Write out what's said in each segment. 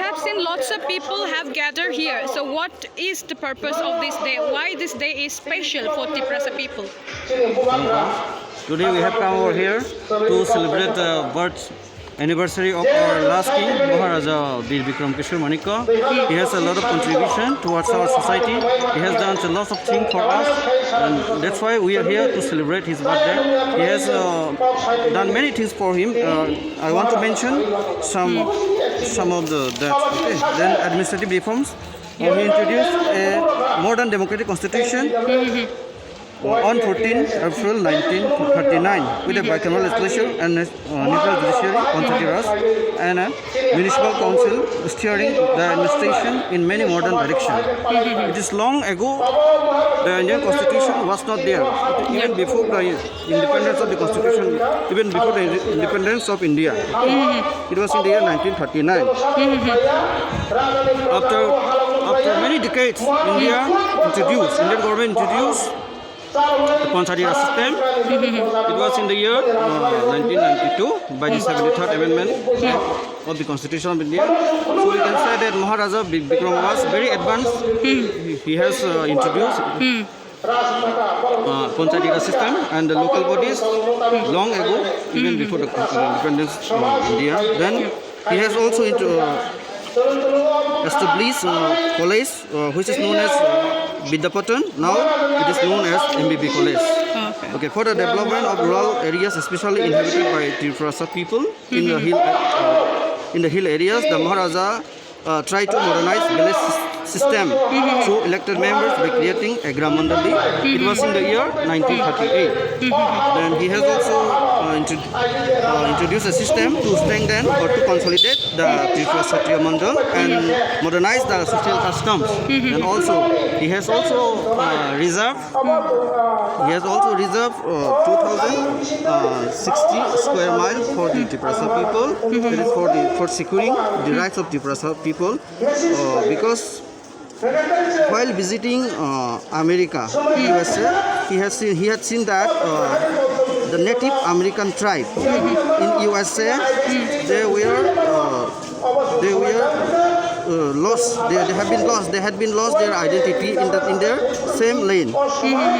have seen lots of people have gathered here. So what is the purpose of this day? Why this day is special for Tripura people? Today we have come over here to celebrate the birth anniversary of our last king, Maharaja Bikram Manika. He has a lot of contribution towards our society. He has done a lot of things for us, and that's why we are here to celebrate his birthday. He has done many things for him. I want to mention some of that. Okay. Then administrative reforms. He introduced a modern democratic constitution. On 14 April 1939 with a bicameral legislature and neutral judiciary on 30 Raj and a municipal council steering the administration in many modern directions. It is long ago the Indian constitution was not there. Even before the independence of the constitution, even before the independence of India. It was in the year 1939. After many decades, Indian government introduced the Panchayat system. It was in the year 1992 by the 73rd Amendment of the Constitution of India. So we can say that Maharaja Bikram was very advanced. He has introduced Panchayat system and the local bodies long ago, even before the independence of India. Then he has also established college which is known as Vidyapatan. Now it is known as MBB College. Okay, for the development of rural areas, especially inhabited by Tripura people in the hill areas, the Maharaja tried to modernize village system through elected members by creating a Gram Mandali. It was in the year 1938. Then he has also introduced a system to strengthen or to consolidate the Tripura Kshatriya Mandal and modernize the social customs. And also he has also reserved 2,060 square miles for the Tripura people. That is for securing the rights of Tripura people because while visiting America, USA, he had seen that the Native American tribe in USA they were lost. They had been lost their identity in their same lane.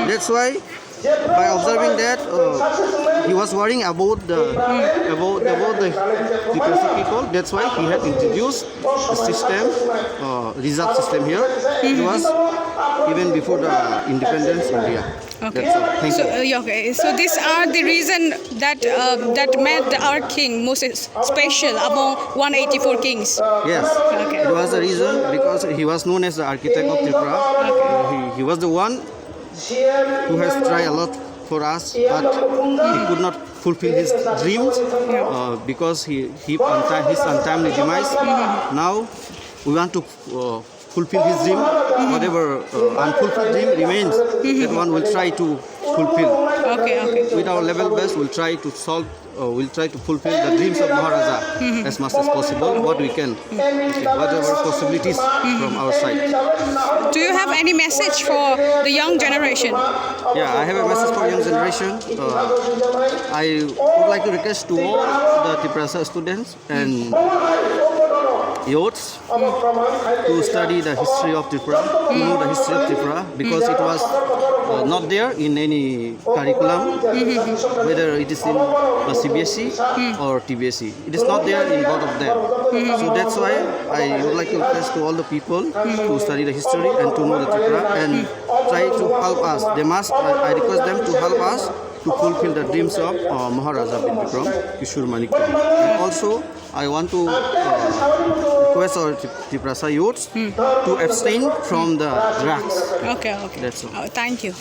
That's why, by observing that, he was worrying about the Tripura people. That's why he had introduced the system, reserve system here. It was even before the independence of India. Okay. That's all. Thank you. Okay. So these are the reason that that made our king most special among 184 kings. Yes. Okay. It was the reason because he was known as the architect of Tripura. Okay. He was the one who has tried a lot for us, but he could not fulfill his dreams because his untimely demise. Now we want to fulfill his dream. Whatever unfulfilled dream remains, that one will try to fulfill. Okay. With our level best, we'll try to solve. We'll try to fulfill the dreams of Maharaja as much as possible. What we can, whatever possibilities from our side. Do you have any message for the young generation? Yeah, I have a message for young generation. I would like to request to all the Tripura students and youths to study the history of Tripura, to know the history of Tripura, because it was not there in any curriculum, whether it is in CBSE or TBSE. It is not there in both of them. So that's why I would like to request to all the people to study the history and to know the Tripura and try to help us. I request them to help us to fulfill the dreams of Maharaja Bikram Manika. And also, I want to request our Tripura youths to abstain from the drugs. Okay. That's all. Thank you.